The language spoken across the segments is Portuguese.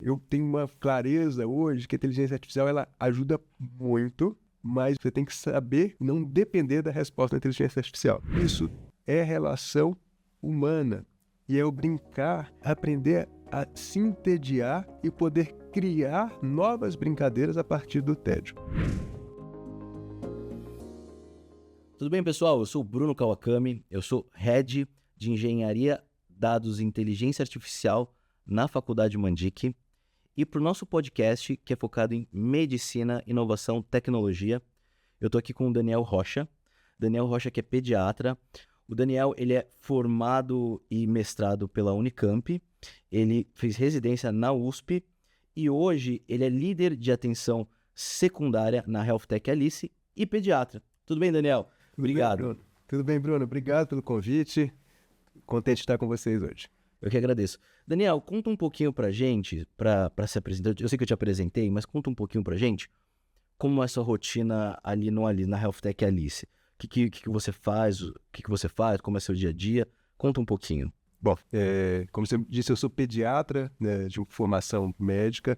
eu tenho uma clareza hoje que a inteligência artificial ela ajuda muito, mas você tem que saber não depender da resposta da inteligência artificial. Isso é relação humana e é o brincar, aprender a se entediar e poder criar novas brincadeiras a partir do tédio. Tudo bem, pessoal? Eu sou o Bruno Kawakami, eu sou Head de Engenharia, Dados e Inteligência Artificial na Faculdade Mandic. E para o nosso podcast, que é focado em medicina, inovação, tecnologia, eu estou aqui com o Daniel Rocha. Daniel Rocha, que é pediatra. O Daniel, ele é formado e mestrado pela Unicamp. Ele fez residência na USP e hoje ele é líder de atenção secundária na Health Tech Alice e pediatra. Tudo bem, Daniel? Obrigado. Tudo bem, Bruno? Obrigado pelo convite. Contente de estar com vocês hoje. Eu que agradeço. Daniel, conta um pouquinho pra gente, pra se apresentar. Eu sei que eu te apresentei, mas conta um pouquinho pra gente como é a sua rotina ali na Health Tech Alice. O que você faz, como é seu dia a dia? Conta um pouquinho. Bom, como você disse, eu sou pediatra, né, de formação médica.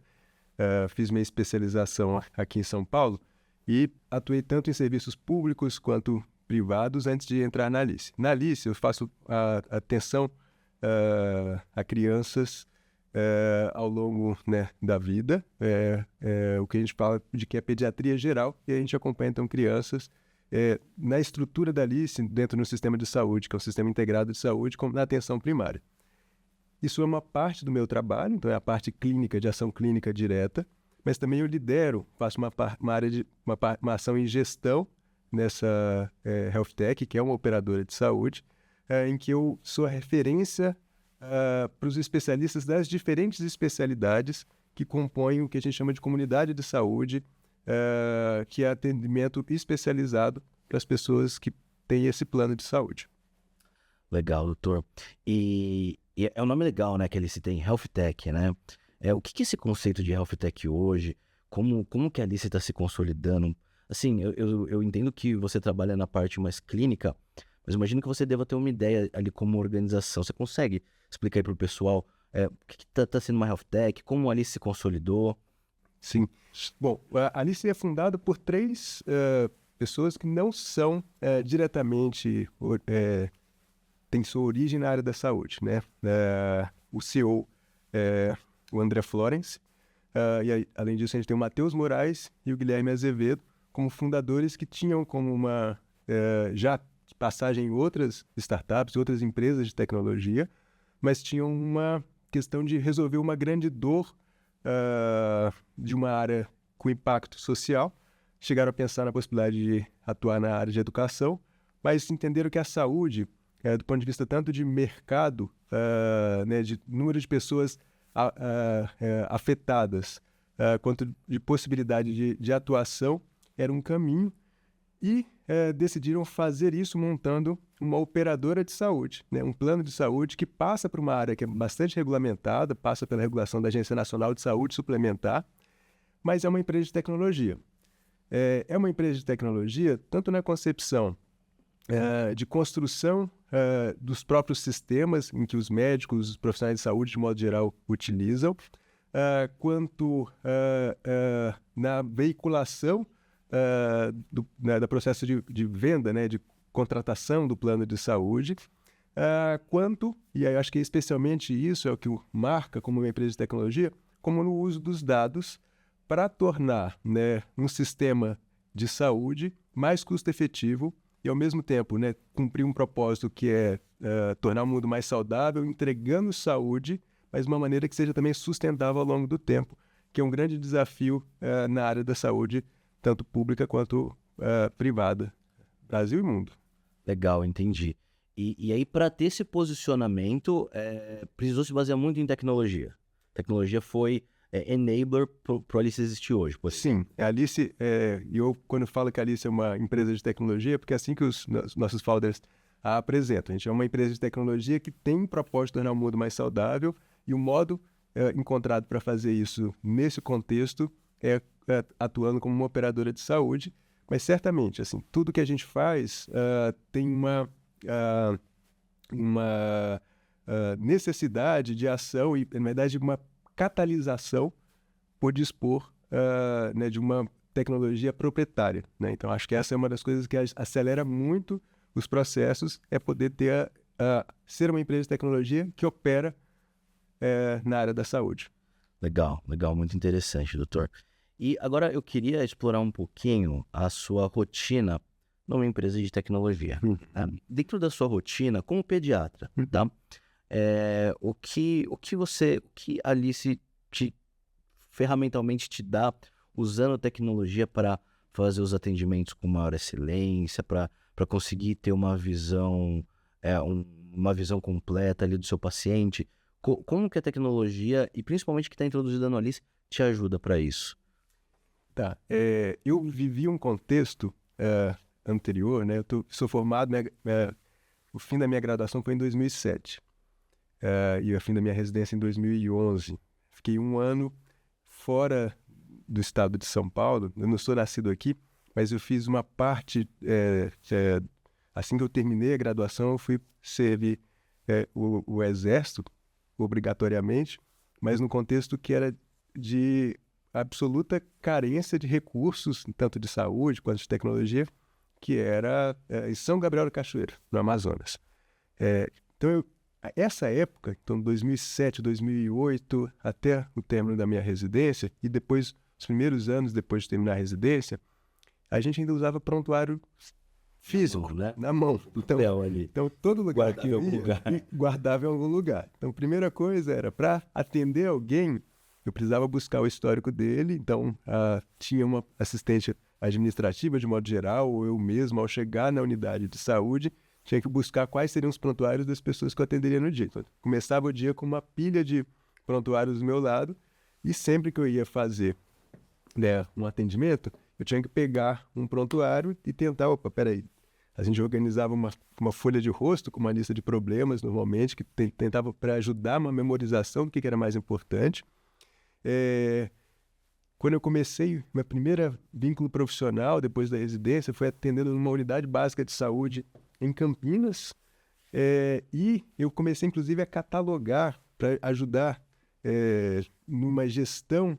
Fiz minha especialização aqui em São Paulo e atuei tanto em serviços públicos quanto privados antes de entrar na Alice. Na Alice, eu faço atenção a crianças ao longo, né, da vida, o que a gente fala de que é pediatria geral, e a gente acompanha então crianças na estrutura da Alice, dentro do sistema de saúde, que é o sistema integrado de saúde, como na atenção primária. Isso é uma parte do meu trabalho, então é a parte clínica, de ação clínica direta, mas também eu lidero, faço uma ação em gestão nessa Health Tech, que é uma operadora de saúde, em que eu sou a referência para os especialistas das diferentes especialidades que compõem o que a gente chama de comunidade de saúde, que é atendimento especializado para as pessoas que têm esse plano de saúde. Legal, doutor. E é um nome legal, né, que ele se tem, Health Tech, né? O que é esse conceito de Health Tech hoje? Como que a Alice está se consolidando? Assim, eu entendo que você trabalha na parte mais clínica, mas imagino que você deva ter uma ideia ali como organização. Você consegue explicar aí para o pessoal o que está sendo uma Health Tech, como a Alice se consolidou? Sim. Bom, a Alice é fundada por três pessoas que não são diretamente, têm sua origem na área da saúde, né? O CEO é o André Florence, e além disso a gente tem o Matheus Moraes e o Guilherme Azevedo como fundadores que tinham como uma já passagem em outras startups, outras empresas de tecnologia, mas tinham uma questão de resolver uma grande dor de uma área com impacto social. Chegaram a pensar na possibilidade de atuar na área de educação, mas entenderam que a saúde, do ponto de vista tanto de mercado, né, de número de pessoas afetadas, quanto de possibilidade de atuação, era um caminho, e decidiram fazer isso montando uma operadora de saúde, né? Um plano de saúde que passa por uma área que é bastante regulamentada, passa pela regulação da Agência Nacional de Saúde Suplementar, mas é uma empresa de tecnologia. É uma empresa de tecnologia tanto na concepção de construção dos próprios sistemas em que os médicos, os profissionais de saúde, de modo geral, utilizam, quanto na veiculação do processo de venda, né, de contratação do plano de saúde, quanto, e aí acho que especialmente isso é o que o marca como uma empresa de tecnologia, como no uso dos dados para tornar, né, um sistema de saúde mais custo-efetivo e, ao mesmo tempo, né, cumprir um propósito que é tornar o mundo mais saudável, entregando saúde, mas de uma maneira que seja também sustentável ao longo do tempo, que é um grande desafio na área da saúde, tanto pública quanto privada, Brasil e mundo. Legal, entendi. E aí, para ter esse posicionamento, precisou se basear muito em tecnologia. Tecnologia foi enabler para o Alice existir hoje. Sim, a Alice, eu quando falo que a Alice é uma empresa de tecnologia, porque é assim que os nossos founders a apresentam. A gente é uma empresa de tecnologia que tem um propósito de tornar o mundo mais saudável, e o modo encontrado para fazer isso nesse contexto é atuando como uma operadora de saúde, mas certamente, assim, tudo que a gente faz tem uma necessidade de ação e, na verdade, uma catalisação por dispor né, de uma tecnologia proprietária, né? Então, acho que essa é uma das coisas que acelera muito os processos, é poder ter ser uma empresa de tecnologia que opera na área da saúde. Legal, muito interessante, doutor. E agora eu queria explorar um pouquinho a sua rotina numa empresa de tecnologia. Dentro da sua rotina, como pediatra, tá? O que a Alice ferramentalmente te dá usando tecnologia para fazer os atendimentos com maior excelência, para conseguir ter uma visão, uma visão completa ali do seu paciente? Como que a tecnologia, e principalmente que está introduzida no Alice, te ajuda para isso? Tá. Eu vivi um contexto anterior, né? Sou formado, o fim da minha graduação foi em 2007 e o fim da minha residência em 2011. Fiquei um ano fora do estado de São Paulo. Eu não sou nascido aqui, mas eu fiz uma parte, assim que eu terminei a graduação, eu fui servir o Exército, obrigatoriamente, mas no contexto que era de absoluta carência de recursos, tanto de saúde quanto de tecnologia, que era em São Gabriel do Cachoeiro, no Amazonas. Então, essa época, então 2007, 2008, até o término da minha residência, e depois, os primeiros anos depois de terminar a residência, a gente ainda usava prontuário físico, né? Na mão. Então, todo lugar que eu ia, guardava em algum lugar. Então, a primeira coisa era, para atender alguém, eu precisava buscar o histórico dele. Então, tinha uma assistente administrativa, de modo geral, ou eu mesmo, ao chegar na unidade de saúde, tinha que buscar quais seriam os prontuários das pessoas que eu atenderia no dia. Então, começava o dia com uma pilha de prontuários do meu lado, e sempre que eu ia fazer um atendimento, eu tinha que pegar um prontuário e tentar, peraí, a gente organizava uma folha de rosto com uma lista de problemas, normalmente, que tentava para ajudar uma memorização do que era mais importante. Quando eu comecei, meu primeiro vínculo profissional, depois da residência, foi atendendo numa unidade básica de saúde em Campinas, e eu comecei, inclusive, a catalogar para ajudar numa gestão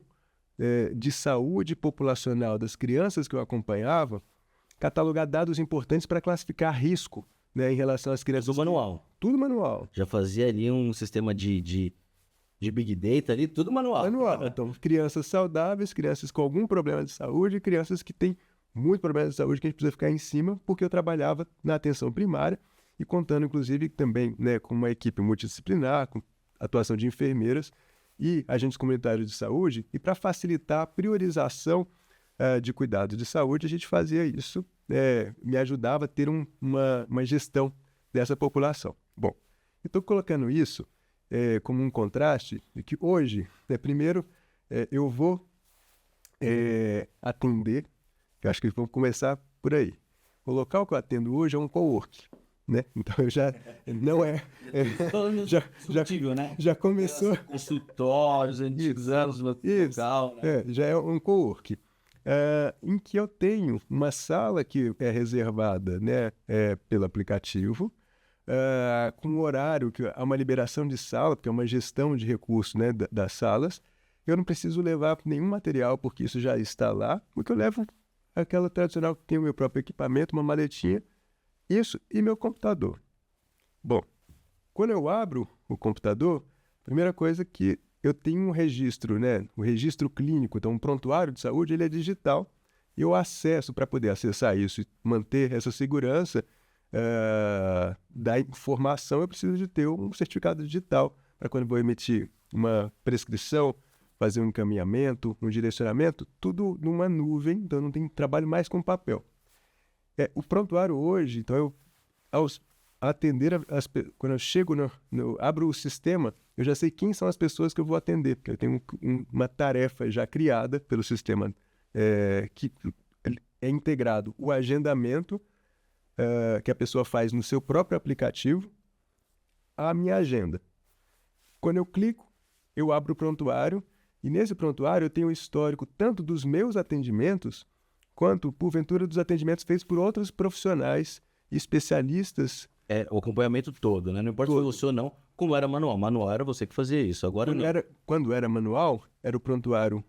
de saúde populacional das crianças que eu acompanhava, catalogar dados importantes para classificar risco, né, em relação às crianças. Tudo manual. Tudo manual. Já fazia ali um sistema de Big Data ali, tudo manual. Então, crianças saudáveis, crianças com algum problema de saúde, crianças que têm muito problema de saúde que a gente precisa ficar em cima, porque eu trabalhava na atenção primária e contando, inclusive, também, né, com uma equipe multidisciplinar, com atuação de enfermeiras e agentes comunitários de saúde, e para facilitar a priorização de cuidados de saúde, a gente fazia isso, me ajudava a ter uma gestão dessa população. Bom, eu estou colocando isso como um contraste de que hoje, primeiro, eu vou atender, eu acho que vamos começar por aí. O local que eu atendo hoje é um coworking, né? Então eu já não já começou consultórios antigos anos no local, né? Já é um coworking em que eu tenho uma sala que é reservada, né, pelo aplicativo, com um horário que há uma liberação de sala, porque é uma gestão de recursos, né, das salas. Eu não preciso levar nenhum material, porque isso já está lá, porque eu levo aquela tradicional que tem o meu próprio equipamento, uma maletinha, isso e meu computador. Bom, quando eu abro o computador, a primeira coisa é que eu tenho um registro, né, um registro clínico, então um prontuário de saúde, ele é digital, e eu acesso, para poder acessar isso e manter essa segurança da informação, eu preciso de ter um certificado digital, para quando eu vou emitir uma prescrição, fazer um encaminhamento, um direcionamento, tudo numa nuvem, então eu não tenho trabalho mais com papel. O prontuário hoje, então ao atender, quando eu chego, abro o sistema, eu já sei quem são as pessoas que eu vou atender, porque eu tenho uma tarefa já criada pelo sistema, que é integrado o agendamento que a pessoa faz no seu próprio aplicativo, à minha agenda. Quando eu clico, eu abro o prontuário, e nesse prontuário eu tenho o histórico tanto dos meus atendimentos, quanto, porventura, dos atendimentos feitos por outros profissionais e especialistas. O acompanhamento todo, né? Não importa se foi você ou não, Como era manual? Manual era você que fazia isso, agora não. Quando era manual, era o prontuário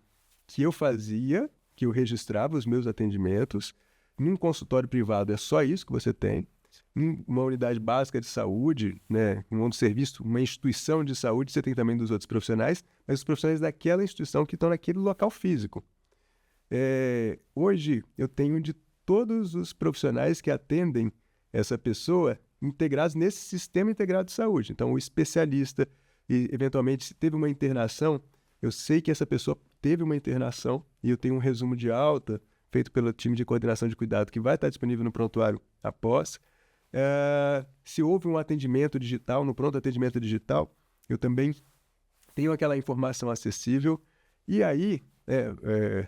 que eu fazia, que eu registrava os meus atendimentos. Num consultório privado é só isso que você tem. Numa unidade básica de saúde, né, um outro serviço, uma instituição de saúde, você tem também dos outros profissionais, mas os profissionais daquela instituição que estão naquele local físico. Hoje, eu tenho de todos os profissionais que atendem essa pessoa integrados nesse sistema integrado de saúde. Então, o especialista, e eventualmente, se teve uma internação, eu sei que essa pessoa teve uma internação e eu tenho um resumo de alta feito pelo time de coordenação de cuidado que vai estar disponível no prontuário após. Se houve um atendimento digital, no pronto atendimento digital, eu também tenho aquela informação acessível. E aí,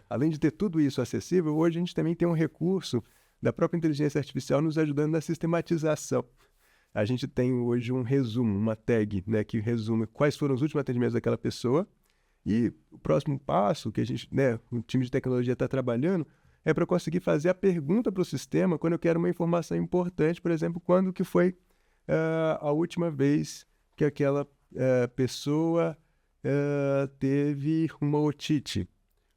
além de ter tudo isso acessível, hoje a gente também tem um recurso da própria inteligência artificial nos ajudando na sistematização. A gente tem hoje um resumo, uma tag, né, que resume quais foram os últimos atendimentos daquela pessoa. E o próximo passo que a gente, né, o time de tecnologia está trabalhando é para conseguir fazer a pergunta para o sistema quando eu quero uma informação importante, por exemplo, quando que foi a última vez que aquela pessoa teve uma otite.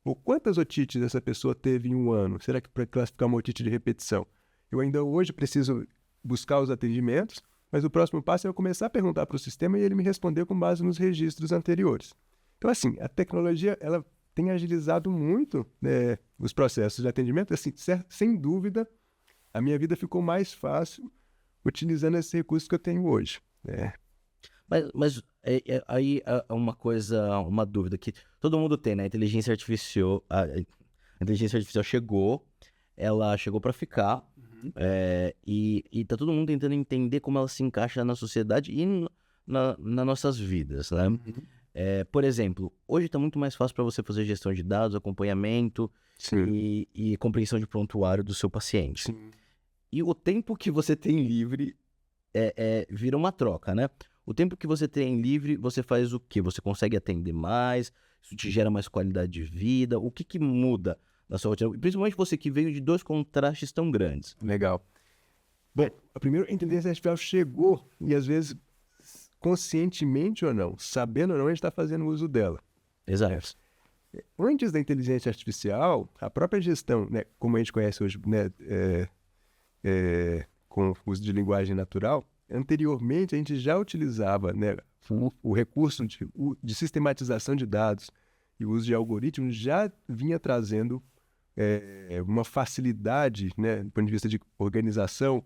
Ou quantas otites essa pessoa teve em um ano? Será que para classificar uma otite de repetição? Eu ainda hoje preciso buscar os atendimentos, mas o próximo passo é eu começar a perguntar para o sistema e ele me responder com base nos registros anteriores. Então, assim, a tecnologia ela tem agilizado muito, né, os processos de atendimento. Assim, sem dúvida, a minha vida ficou mais fácil utilizando esses recursos que eu tenho hoje. Né? Mas aí é uma dúvida que todo mundo tem, né? A inteligência artificial chegou, ela chegou para ficar, e tá todo mundo tentando entender como ela se encaixa na sociedade e nas nossas vidas, né? Por exemplo, hoje está muito mais fácil para você fazer gestão de dados, acompanhamento e compreensão de prontuário do seu paciente. Sim. E o tempo que você tem livre vira uma troca, né? O tempo que você tem livre, você faz o quê? Você consegue atender mais? Isso te gera mais qualidade de vida? O que muda na sua rotina? Principalmente você que veio de dois contrastes tão grandes. Legal. Bom, primeiro, a inteligência artificial chegou e, às vezes, conscientemente ou não, sabendo ou não, a gente está fazendo uso dela. Exato. Antes da inteligência artificial, a própria gestão, né, como a gente conhece hoje, né, com o uso de linguagem natural, anteriormente a gente já utilizava, né, o recurso de sistematização de dados e o uso de algoritmos já vinha trazendo uma facilidade, né, do ponto de vista de organização.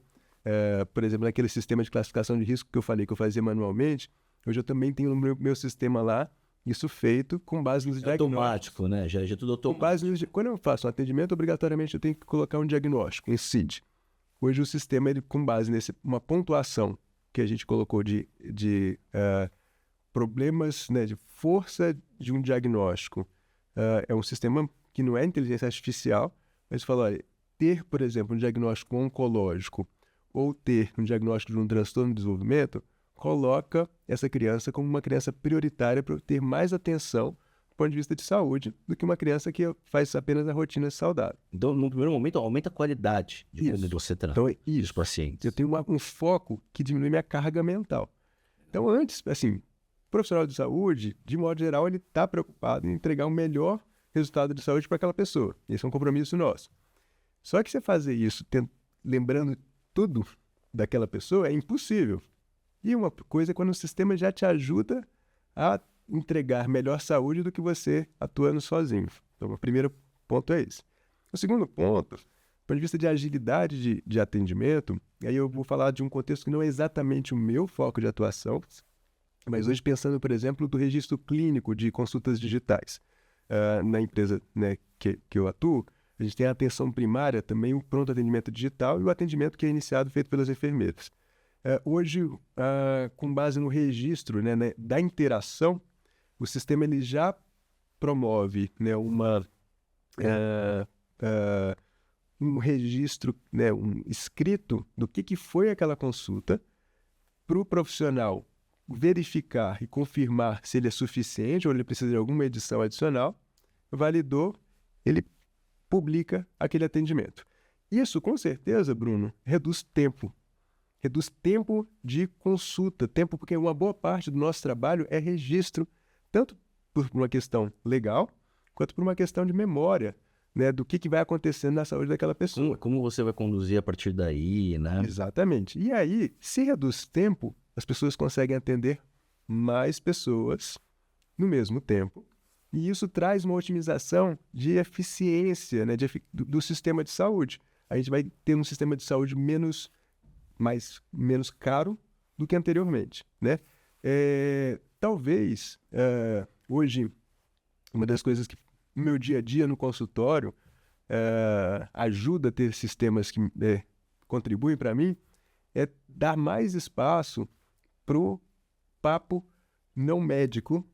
Por exemplo, naquele sistema de classificação de risco que eu falei que eu fazia manualmente, hoje eu também tenho no meu sistema lá, isso feito com base nos diagnósticos. Automático, né? Já é tudo automático. Com base quando eu faço um atendimento, obrigatoriamente eu tenho que colocar um diagnóstico, um CID. Hoje o sistema, ele, com base uma pontuação que a gente colocou de problemas, né, de força de um diagnóstico, é um sistema que não é inteligência artificial, mas fala, olha, ter, por exemplo, um diagnóstico oncológico ou ter um diagnóstico de um transtorno de desenvolvimento, coloca essa criança como uma criança prioritária para ter mais atenção do ponto de vista de saúde do que uma criança que faz apenas a rotina saudável. Então, no primeiro momento, aumenta a qualidade de como você trata os pacientes. Eu tenho um foco que diminui minha carga mental. Então, antes, assim, o profissional de saúde, de modo geral, ele está preocupado em entregar o melhor resultado de saúde para aquela pessoa. Esse é um compromisso nosso. Só que você fazer isso lembrando tudo daquela pessoa é impossível. E uma coisa é quando o sistema já te ajuda a entregar melhor saúde do que você atuando sozinho. Então, o primeiro ponto é esse. O segundo ponto, do ponto de vista de agilidade de atendimento, aí eu vou falar de um contexto que não é exatamente o meu foco de atuação, mas hoje pensando, por exemplo, do registro clínico de consultas digitais. Na empresa, né, que eu atuo, a gente tem a atenção primária, também o pronto atendimento digital e o atendimento que é iniciado feito pelas enfermeiras. Hoje, com base no registro, né, da interação, o sistema ele já promove, né, um registro, né, um escrito do que foi aquela consulta para o profissional verificar e confirmar se ele é suficiente ou ele precisa de alguma edição adicional. Validou, ele publica aquele atendimento. Isso, com certeza, Bruno, reduz tempo. reduz tempo de consulta, tempo porque uma boa parte do nosso trabalho é registro, tanto por uma questão legal, quanto por uma questão de memória, né, do que vai acontecendo na saúde daquela pessoa. Como você vai conduzir a partir daí, né? Exatamente. E aí, se reduz tempo, as pessoas conseguem atender mais pessoas no mesmo tempo. E isso traz uma otimização de eficiência, né, do sistema de saúde. A gente vai ter um sistema de saúde menos caro do que anteriormente, né? Talvez, hoje, uma das coisas que no meu dia a dia no consultório ajuda a ter sistemas que contribuem para mim é dar mais espaço para o papo não médico,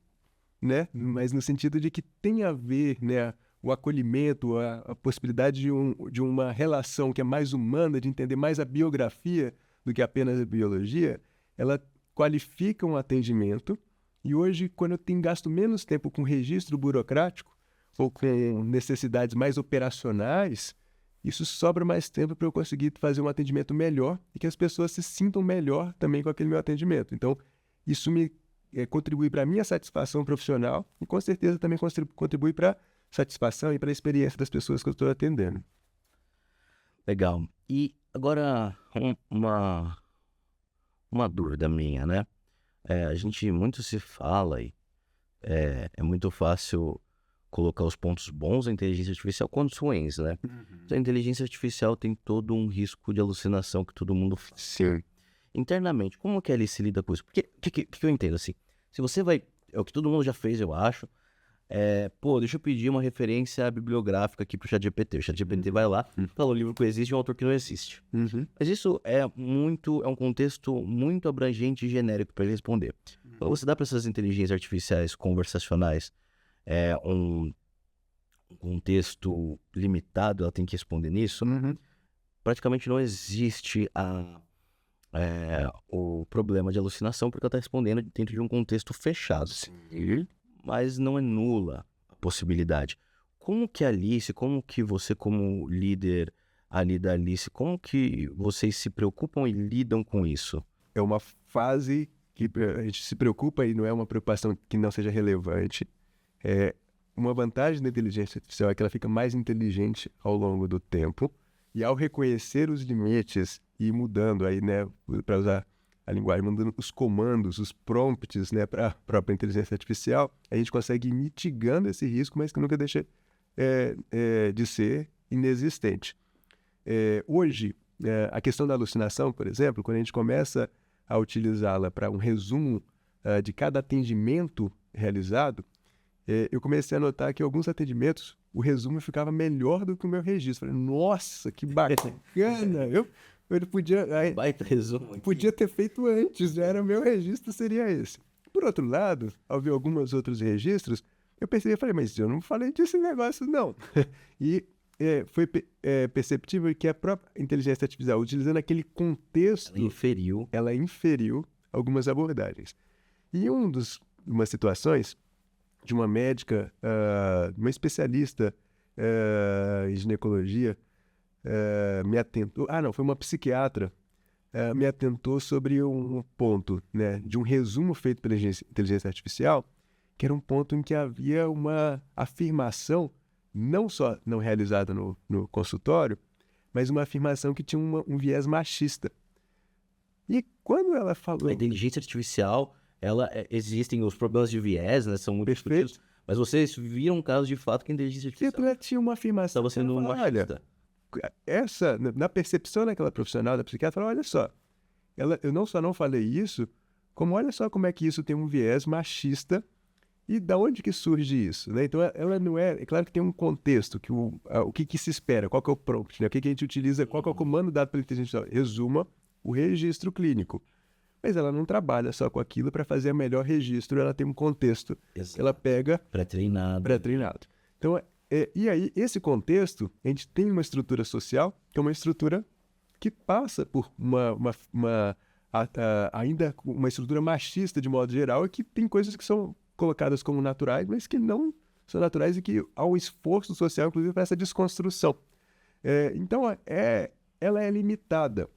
né? Mas no sentido de que tem a ver, né, o acolhimento, a possibilidade de uma relação que é mais humana, de entender mais a biografia do que apenas a biologia, ela qualifica um atendimento. E hoje, quando eu tenho gasto menos tempo com registro burocrático ou com necessidades mais operacionais, isso sobra mais tempo para eu conseguir fazer um atendimento melhor e que as pessoas se sintam melhor também com aquele meu atendimento. Então, isso me contribui para a minha satisfação profissional e, com certeza, também contribui para a satisfação e para a experiência das pessoas que eu estou atendendo. Legal. E agora, uma dúvida minha, né? A gente muito se fala e é muito fácil colocar os pontos bons da inteligência artificial quanto os ruins, né? A inteligência artificial tem todo um risco de alucinação que todo mundo fala. Sim. Internamente, como que ele se lida com isso? Porque o que eu entendo, assim, se você vai, é o que todo mundo já fez, eu acho, deixa eu pedir uma referência bibliográfica aqui pro ChatGPT. O ChatGPT vai lá, fala o livro que existe e um autor que não existe. Mas isso é um contexto muito abrangente e genérico para ele responder. Então, você dá para essas inteligências artificiais conversacionais um contexto limitado, ela tem que responder nisso. Praticamente não existe o problema de alucinação, porque ela está respondendo dentro de um contexto fechado. Sim. Mas não é nula a possibilidade. Como que a Alice, como que você como líder ali da Alice, como que vocês se preocupam e lidam com isso? É uma fase que a gente se preocupa e não é uma preocupação que não seja relevante. Uma vantagem da inteligência artificial é que ela fica mais inteligente ao longo do tempo e ao reconhecer os limites e ir mudando aí, né, para usar a linguagem, mudando os comandos, os prompts, né, para a própria inteligência artificial, a gente consegue ir mitigando esse risco, mas que nunca deixa de ser inexistente. Hoje, a questão da alucinação, por exemplo, quando a gente começa a utilizá-la para um resumo de cada atendimento realizado, eu comecei a notar que em alguns atendimentos o resumo ficava melhor do que o meu registro. Falei, nossa, que bacana! Eu podia... Baita resumo aqui. Podia ter feito antes, já era o meu registro, seria esse. Por outro lado, ao ver alguns outros registros, eu falei, mas eu não falei desse negócio, não. E foi perceptível que a própria inteligência artificial, utilizando aquele contexto... Ela inferiu algumas abordagens. E umas situações de uma médica, uma especialista em ginecologia, me atentou... foi uma psiquiatra, me atentou sobre um ponto, né, de um resumo feito pela inteligência artificial, que era um ponto em que havia uma afirmação, não só não realizada no consultório, mas uma afirmação que tinha um viés machista. E quando ela falou... A inteligência artificial, existem os problemas de viés, né, são muito discutidos, mas vocês viram um caso de fato que a inteligência artificial... Ela tinha uma afirmação... Estava sendo machista. Na percepção daquela profissional, da psiquiatra, olha só, eu não só não falei isso, como olha só como é que isso tem um viés machista e da onde que surge isso, né? Então, ela não é claro que tem um contexto, que o que se espera, qual que é o prompt, né? O que a gente utiliza, qual que é o comando dado pela inteligência artificial? Resuma o registro clínico. Mas ela não trabalha só com aquilo para fazer o melhor registro, ela tem um contexto. Exato. Que ela pega... Pré-treinado. Então, e aí, esse contexto, a gente tem uma estrutura social, que é uma estrutura que passa por ainda uma estrutura machista de modo geral, e que tem coisas que são colocadas como naturais, mas que não são naturais e que há um esforço social, inclusive, para essa desconstrução. Então, ela é limitada.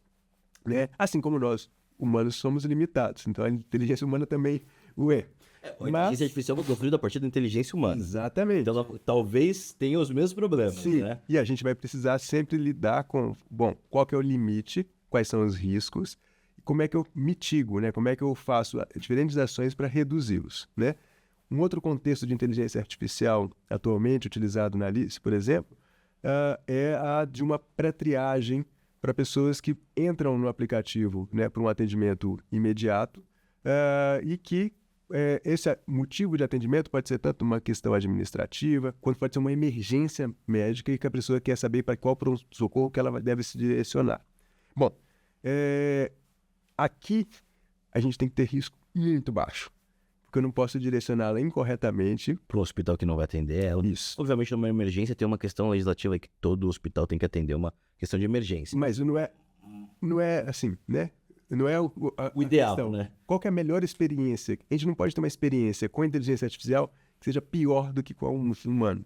né? Assim como nós, humanos, somos limitados. Então, a inteligência humana também o é. A inteligência artificial foi construída a partir da inteligência humana. Exatamente. Então, ela talvez tenha os mesmos problemas, Sim, né? e a gente vai precisar sempre lidar com, bom, qual que é o limite, quais são os riscos, e como é que eu mitigo, né? Como é que eu faço diferentes ações para reduzi-los, né? Um outro contexto de inteligência artificial atualmente utilizado na Alice, por exemplo, é a de uma pré-triagem para pessoas que entram no aplicativo, né, para um atendimento imediato, e que esse motivo de atendimento pode ser tanto uma questão administrativa, quanto pode ser uma emergência médica e que a pessoa quer saber para qual pronto-socorro que ela deve se direcionar. Bom, aqui a gente tem que ter risco muito baixo, porque eu não posso direcioná-la incorretamente. Para um hospital que não vai atender ela. Isso. Obviamente, numa emergência, tem uma questão legislativa aí que todo hospital tem que atender, uma questão de emergência. Mas não é assim, né? Não é o ideal, questão. né? Qual que é a melhor experiência? A gente não pode ter uma experiência com a inteligência artificial que seja pior do que com um humano.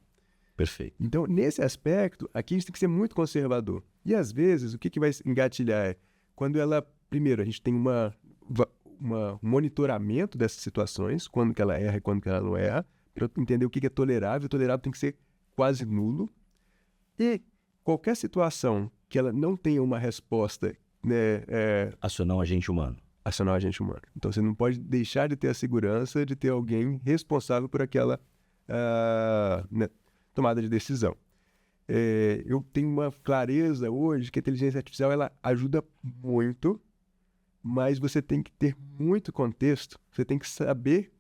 Perfeito. Então, nesse aspecto, aqui a gente tem que ser muito conservador. E, às vezes, o que vai engatilhar é quando ela... Primeiro, a gente tem um monitoramento dessas situações, quando que ela erra e quando que ela não erra, para entender o que é tolerável. O tolerável tem que ser quase nulo. E qualquer situação que ela não tenha uma resposta, né, acionar um agente humano. Acionar um agente humano. Então, você não pode deixar de ter a segurança de ter alguém responsável por aquela né, tomada de decisão. Eu tenho uma clareza hoje que a inteligência artificial ela ajuda muito, mas você tem que ter muito contexto, você tem que saber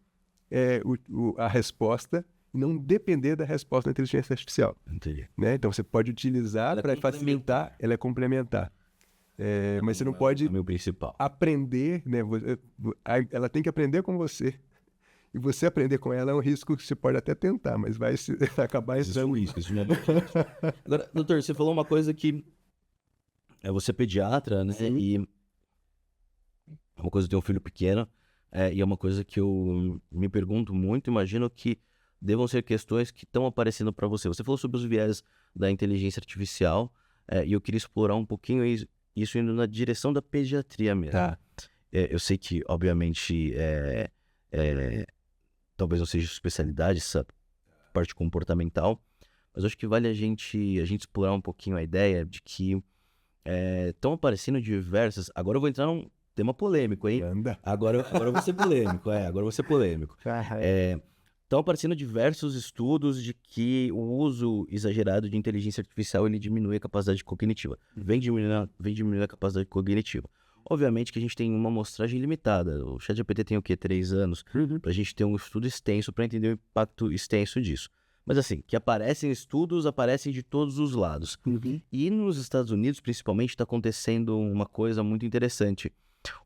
a resposta e não depender da resposta da inteligência artificial. Entendi. Né? Então, você pode utilizar para facilitar, ela é complementar. Mas você não pode meu principal. aprender, né? Ela tem que aprender com você. E você aprender com ela é um risco que você pode até tentar, mas vai acabar entrando. Isso não é Agora, doutor, você falou uma coisa que você é pediatra, né? Sim. E é uma coisa, eu tenho um filho pequeno, e é uma coisa que eu me pergunto muito, imagino que devam ser questões que estão aparecendo para você. Você falou sobre os viés da inteligência artificial, e eu queria explorar um pouquinho isso indo na direção da pediatria mesmo. Tá. Eu sei que, obviamente, talvez não seja especialidade essa parte comportamental, mas eu acho que vale a gente explorar um pouquinho a ideia de que estão aparecendo diversas... Agora eu vou entrar num tema polêmico, hein? Anda. Agora eu vou ser polêmico, agora eu vou ser polêmico. Estão aparecendo diversos estudos de que o uso exagerado de inteligência artificial ele diminui a capacidade cognitiva. Vem diminuir a capacidade cognitiva. Obviamente que a gente tem uma amostragem limitada. O ChatGPT tem o quê? 3 anos? Para a gente ter um estudo extenso para entender o impacto extenso disso. Mas assim, que aparecem estudos, aparecem de todos os lados. E nos Estados Unidos, principalmente, está acontecendo uma coisa muito interessante.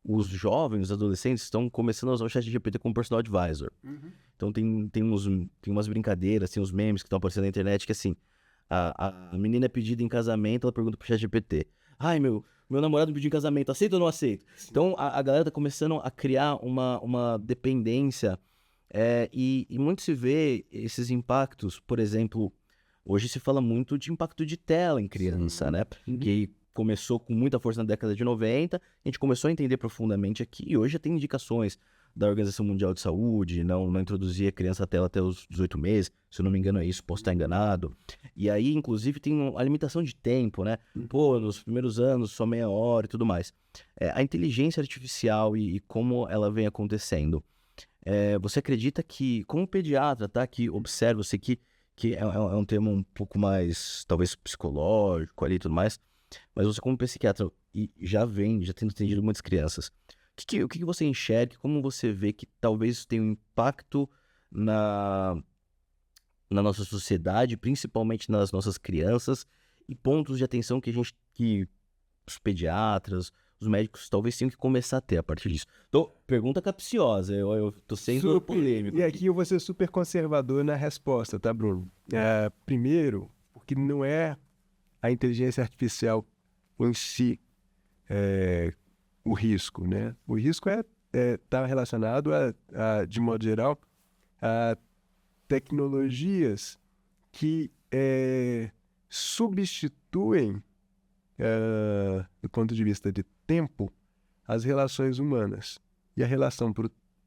Os jovens, os adolescentes, estão começando a usar o ChatGPT como personal advisor. Então tem umas brincadeiras, tem uns memes que estão aparecendo na internet que assim, a menina é pedida em casamento, ela pergunta pro ChatGPT: ai, meu namorado me pediu em casamento, aceito ou não aceito? Então a galera tá começando a criar uma dependência, e muito se vê esses impactos. Por exemplo, hoje se fala muito de impacto de tela em criança, né? Que começou com muita força na década de 90, a gente começou a entender profundamente aqui, e hoje já tem indicações da Organização Mundial de Saúde, não introduzir a criança à tela até os 18 meses, se eu não me engano é isso, posso estar enganado. E aí, inclusive, tem a limitação de tempo, né? Nos primeiros anos, só meia hora e tudo mais. A inteligência artificial e como ela vem acontecendo. Você acredita que, como pediatra, tá? Que observa, eu sei que é um tema um pouco mais, talvez, psicológico ali e tudo mais, mas você como psiquiatra, e já tendo atendido muitas crianças, o que você enxerga, como você vê que talvez isso tenha um impacto na nossa sociedade, principalmente nas nossas crianças, e pontos de atenção que os pediatras, os médicos talvez tenham que começar a ter a partir disso. Então, pergunta capciosa, eu tô sendo polêmico. E aqui eu vou ser super conservador na resposta, tá, Bruno? Primeiro, porque não é a inteligência artificial em si o risco, né? O risco tá relacionado de modo geral, a tecnologias que substituem, do ponto de vista de tempo às relações humanas. E a relação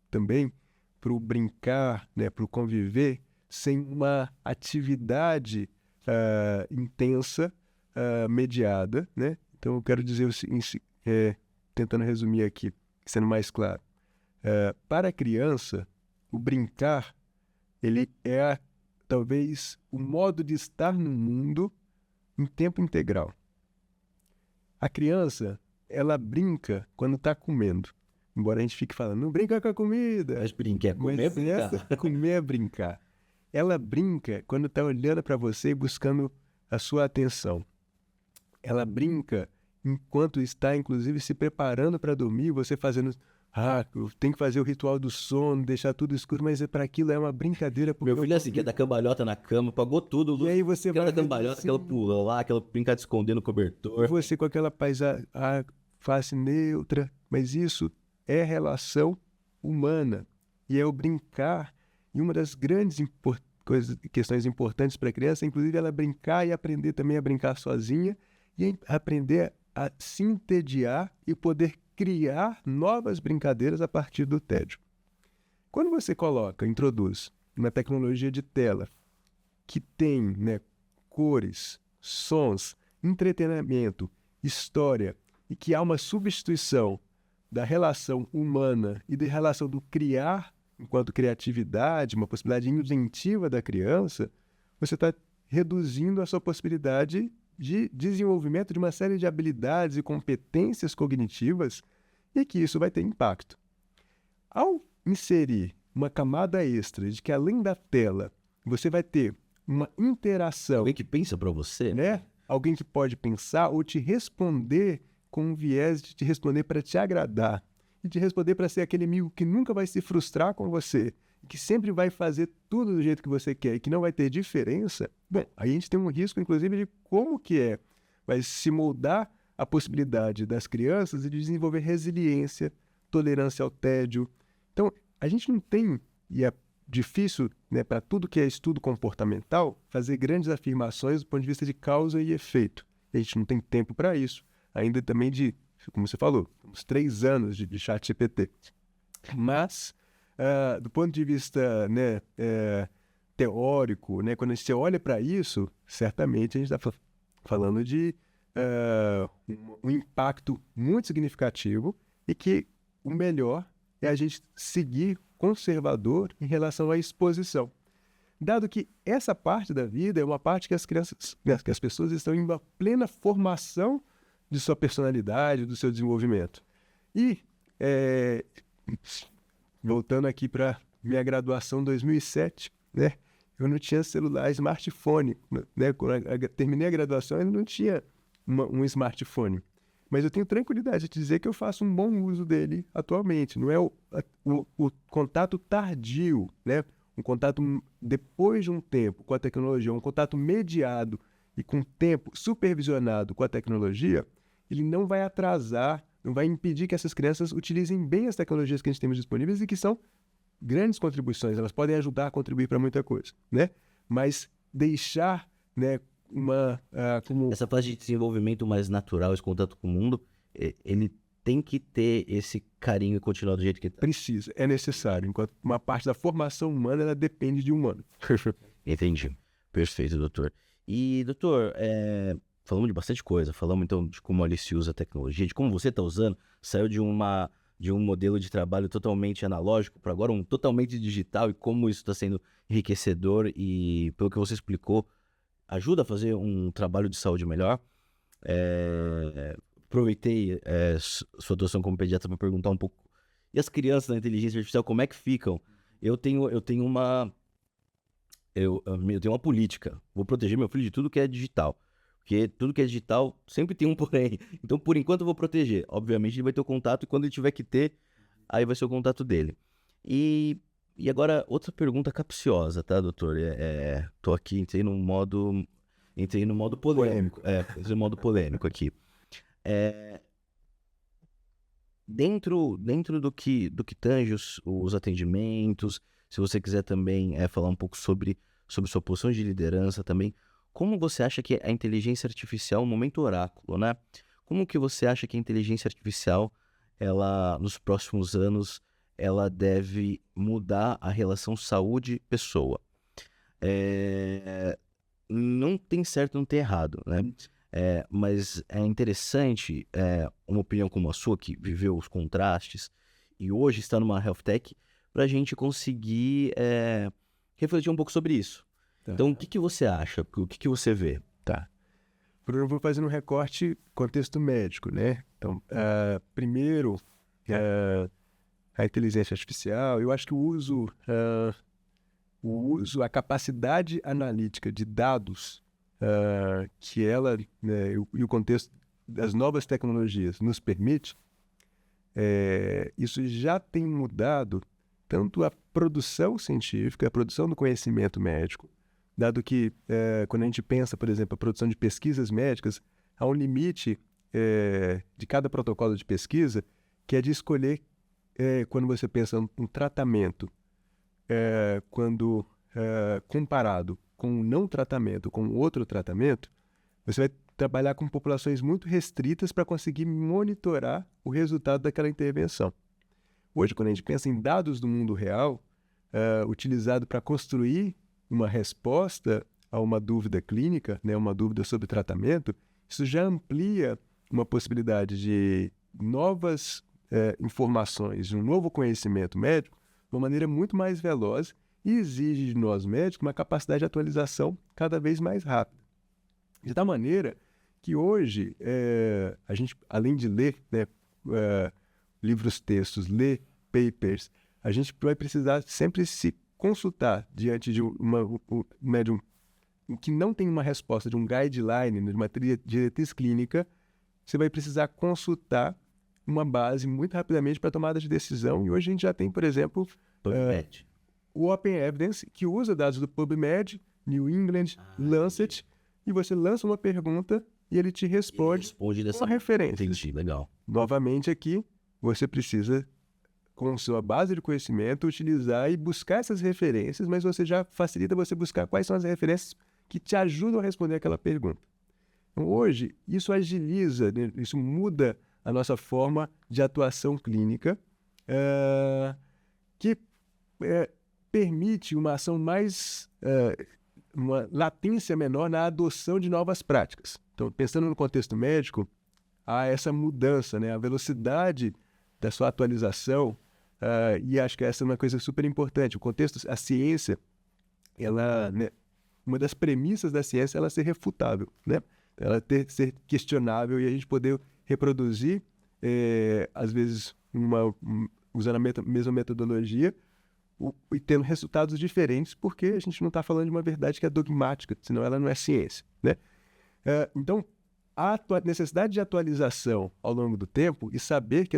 também para o brincar, né, para o conviver, sem uma atividade intensa, mediada, né? Então eu quero dizer tentando resumir aqui, sendo mais claro. Para a criança, o brincar, ele é talvez o modo de estar no mundo em tempo integral. A criança, ela brinca quando está comendo. Embora a gente fique falando, não brinca com a comida. Mas brincar, comer é brincar. Comer é brincar. Ela brinca quando está olhando para você e buscando a sua atenção. Ela brinca enquanto está, inclusive, se preparando para dormir, você fazendo... eu tenho que fazer o ritual do sono, deixar tudo escuro, mas para aquilo é uma brincadeira. Meu filho é assim, quer dar cambalhota na cama, pagou tudo. E aí você aquela vai... cambalhota, aquela pula lá, aquela brincar de esconder no cobertor. Você com aquela face neutra, mas isso é relação humana. E é o brincar. E uma das grandes questões importantes para a criança, inclusive, ela brincar e aprender também a brincar sozinha e aprender a se entediar e poder criar novas brincadeiras a partir do tédio. Quando você introduz uma tecnologia de tela que tem, né, cores, sons, entretenimento, história, e que há uma substituição da relação humana e da relação do criar enquanto criatividade, uma possibilidade inventiva da criança, você está reduzindo a sua possibilidade de desenvolvimento de uma série de habilidades e competências cognitivas e que isso vai ter impacto. Ao inserir uma camada extra de que, além da tela, você vai ter uma interação... Alguém que pensa para você, né? Alguém que pode pensar ou te responder com um viés de te responder para te agradar e te responder para ser aquele amigo que nunca vai se frustrar com você, que sempre vai fazer tudo do jeito que você quer e que não vai ter diferença. Bom, aí a gente tem um risco, inclusive, de como que vai se moldar a possibilidade das crianças de desenvolver resiliência, tolerância ao tédio. Então, a gente não tem, e é difícil, né, para tudo que é estudo comportamental, fazer grandes afirmações do ponto de vista de causa e efeito. A gente não tem tempo para isso. Ainda também como você falou, uns 3 anos de ChatGPT. Mas, do ponto de vista, né, teórico, né, quando você olha para isso, certamente a gente está falando de um impacto muito significativo e que o melhor é a gente seguir conservador em relação à exposição. Dado que essa parte da vida é uma parte que que as pessoas estão em uma plena formação de sua personalidade, do seu desenvolvimento. E, voltando aqui para minha graduação em 2007, né, eu não tinha celular, smartphone. Né, quando eu terminei a graduação, eu não tinha um smartphone. Mas eu tenho tranquilidade de dizer que eu faço um bom uso dele atualmente. Não é o contato tardio, né? Um contato depois de um tempo com a tecnologia, um contato mediado e com tempo supervisionado com a tecnologia, ele não vai atrasar, não vai impedir que essas crianças utilizem bem as tecnologias que a gente tem disponíveis e que são grandes contribuições. Elas podem ajudar a contribuir para muita coisa, né? Mas deixar, né, essa fase de desenvolvimento mais natural, esse contato com o mundo, ele tem que ter esse carinho e continuar do jeito que está. Precisa, é necessário. Enquanto uma parte da formação humana, ela depende de humano. Entendi. Perfeito, doutor. E, doutor, falamos de bastante coisa. Falamos, então, de como ali se usa a tecnologia, de como você está usando. Saiu de um modelo de trabalho totalmente analógico para agora um totalmente digital e como isso está sendo enriquecedor e, pelo que você explicou, ajuda a fazer um trabalho de saúde melhor. Aproveitei sua atuação como pediatra para perguntar um pouco. E as crianças na inteligência artificial, como é que ficam? Eu tenho uma política. Vou proteger meu filho de tudo que é digital. Porque tudo que é digital sempre tem um porém. Então, por enquanto, eu vou proteger. Obviamente, ele vai ter o contato e quando ele tiver que ter, aí vai ser o contato dele. E agora, outra pergunta capciosa, tá, doutor? Tô aqui, entrei no modo polêmico. Entrei no modo polêmico aqui. Dentro do que tange os atendimentos, se você quiser também falar um pouco sobre sua posição de liderança também, como você acha que a inteligência artificial, um momento oráculo, né? Como que você acha que a inteligência artificial, ela, nos próximos anos, ela deve mudar a relação saúde-pessoa? Não tem certo, não tem errado, né? Mas é interessante, uma opinião como a sua, que viveu os contrastes e hoje está numa health tech, para a gente conseguir refletir um pouco sobre isso. Tá. Então, o que você acha? O que você vê? Tá. Bruno, eu vou fazer um recorte contexto médico, né? Então, primeiro, a inteligência artificial, eu acho que a capacidade analítica de dados que ela, né, e o contexto das novas tecnologias nos permite, isso já tem mudado tanto a produção científica, a produção do conhecimento médico, dado que quando a gente pensa, por exemplo, a produção de pesquisas médicas, há um limite de cada protocolo de pesquisa, que é de escolher, quando você pensa um tratamento, quando comparado com um não tratamento, com outro tratamento, você vai trabalhar com populações muito restritas para conseguir monitorar o resultado daquela intervenção. Hoje, quando a gente pensa em dados do mundo real, utilizado para construir uma resposta a uma dúvida clínica, né, uma dúvida sobre tratamento, isso já amplia uma possibilidade de novas informações, de um novo conhecimento médico, de uma maneira muito mais veloz e exige de nós médicos uma capacidade de atualização cada vez mais rápida. De tal maneira que hoje, a gente, além de ler, né, livros, textos, ler papers, a gente vai precisar sempre se consultar diante de um médium que não tem uma resposta de um guideline, de uma diretriz clínica. Você vai precisar consultar uma base muito rapidamente para tomada de decisão. E hoje a gente já tem, por exemplo, o Open Evidence, que usa dados do PubMed, New England, Lancet, e você lança uma pergunta e ele te responde com referência. Entendi, legal. Novamente aqui, você precisa, com sua base de conhecimento, utilizar e buscar essas referências, mas você já facilita você buscar quais são as referências que te ajudam a responder aquela pergunta. Então, hoje, isso agiliza, né? Isso muda a nossa forma de atuação clínica, que permite uma ação mais, uma latência menor na adoção de novas práticas. Então, pensando no contexto médico, há essa mudança, né? A velocidade da sua atualização, e acho que essa é uma coisa super importante. O contexto, a ciência, ela, né, uma das premissas da ciência é ela ser refutável, né? Ela ser questionável e a gente poder reproduzir, às vezes, usando a mesma metodologia, e tendo resultados diferentes, porque a gente não está falando de uma verdade que é dogmática, senão ela não é ciência, né? Então, a necessidade de atualização ao longo do tempo e saber que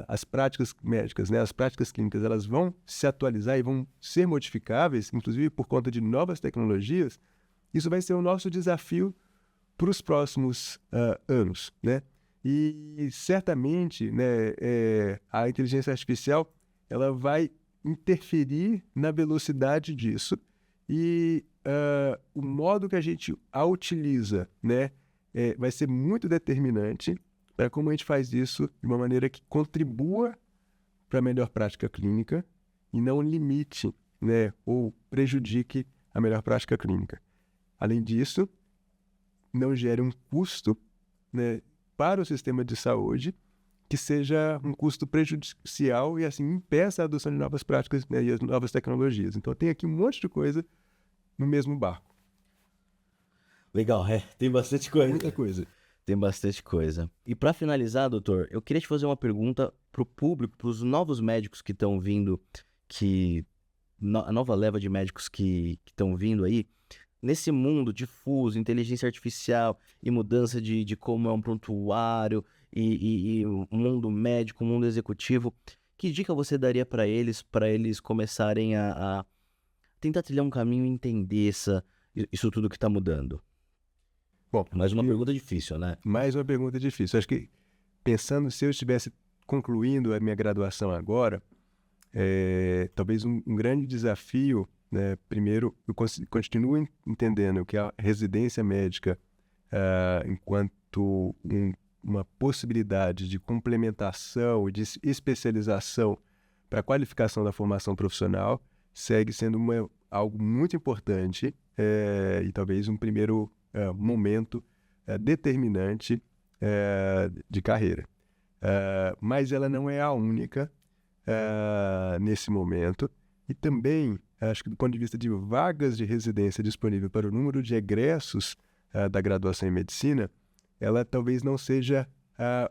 as práticas médicas, né, as práticas clínicas, elas vão se atualizar e vão ser modificáveis, inclusive por conta de novas tecnologias, isso vai ser o nosso desafio para os próximos anos, né? E certamente, né, a inteligência artificial ela vai interferir na velocidade disso e o modo que a gente a utiliza, né, vai ser muito determinante para como a gente faz isso de uma maneira que contribua para a melhor prática clínica e não limite, né, ou prejudique a melhor prática clínica. Além disso, não gere um custo, né, para o sistema de saúde que seja um custo prejudicial e assim impeça a adoção de novas práticas, né, e as novas tecnologias. Então tem aqui um monte de coisa no mesmo barco. Legal, tem bastante coisa. Muita coisa. Tem bastante coisa. E para finalizar, doutor, eu queria te fazer uma pergunta para o público, para os novos médicos que estão vindo, a nova leva de médicos que estão vindo aí, nesse mundo difuso, inteligência artificial e mudança de como é um prontuário e o mundo médico, o mundo executivo, que dica você daria para eles começarem a tentar trilhar um caminho e entender isso tudo que está mudando? Bom, mais uma pergunta difícil, né? Mais uma pergunta difícil. Acho que, pensando se eu estivesse concluindo a minha graduação agora, talvez um grande desafio, né? Primeiro, eu continuo entendendo que a residência médica, enquanto uma possibilidade de complementação e de especialização para a qualificação da formação profissional segue sendo algo muito importante e talvez um primeiro momento determinante de carreira. Mas ela não é a única nesse momento. E também, acho que do ponto de vista de vagas de residência disponível para o número de egressos da graduação em medicina, ela talvez não seja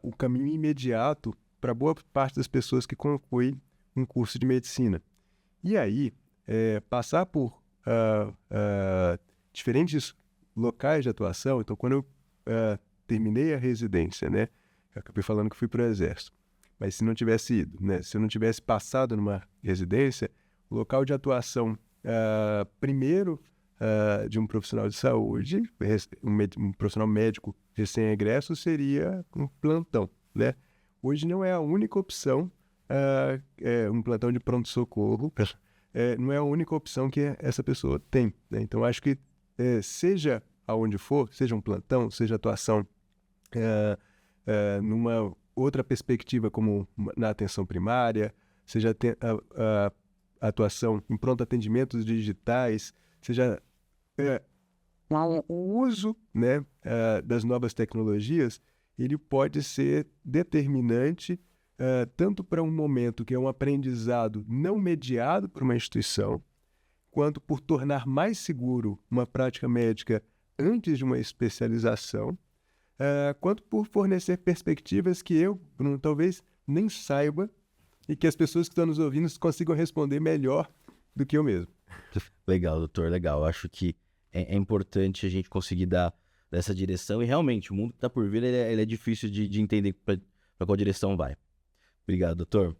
o caminho imediato para boa parte das pessoas que concluem um curso de medicina. E aí, passar por diferentes locais de atuação. Então, quando eu terminei a residência, né, eu acabei falando que fui para o Exército. Mas se não tivesse ido, né, se eu não tivesse passado numa residência, o local de atuação, primeiro, de um profissional de saúde, um profissional médico recém-egresso, seria um plantão, né? Hoje não é a única opção, um plantão de pronto-socorro, não é a única opção que essa pessoa tem, né? Então, acho que seja aonde for, seja um plantão, seja atuação numa outra perspectiva como na atenção primária, seja atuação em pronto atendimentos digitais, seja o uso, né, das novas tecnologias, ele pode ser determinante tanto para um momento que é um aprendizado não mediado por uma instituição, quanto por tornar mais seguro uma prática médica antes de uma especialização, quanto por fornecer perspectivas que eu, Bruno, talvez nem saiba e que as pessoas que estão nos ouvindo consigam responder melhor do que eu mesmo. Legal, doutor, legal. Eu acho que é importante a gente conseguir dar essa direção e realmente o mundo que está por vir ele é difícil de entender para qual direção vai. Obrigado, doutor.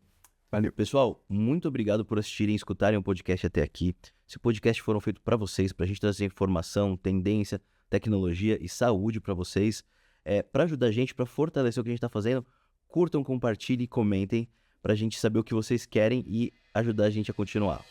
Valeu. Pessoal, muito obrigado por assistirem e escutarem o podcast até aqui. Esse podcast foram feito para vocês, para a gente trazer informação, tendência, tecnologia e saúde para vocês. Para ajudar a gente, para fortalecer o que a gente está fazendo, curtam, compartilhem e comentem para a gente saber o que vocês querem e ajudar a gente a continuar.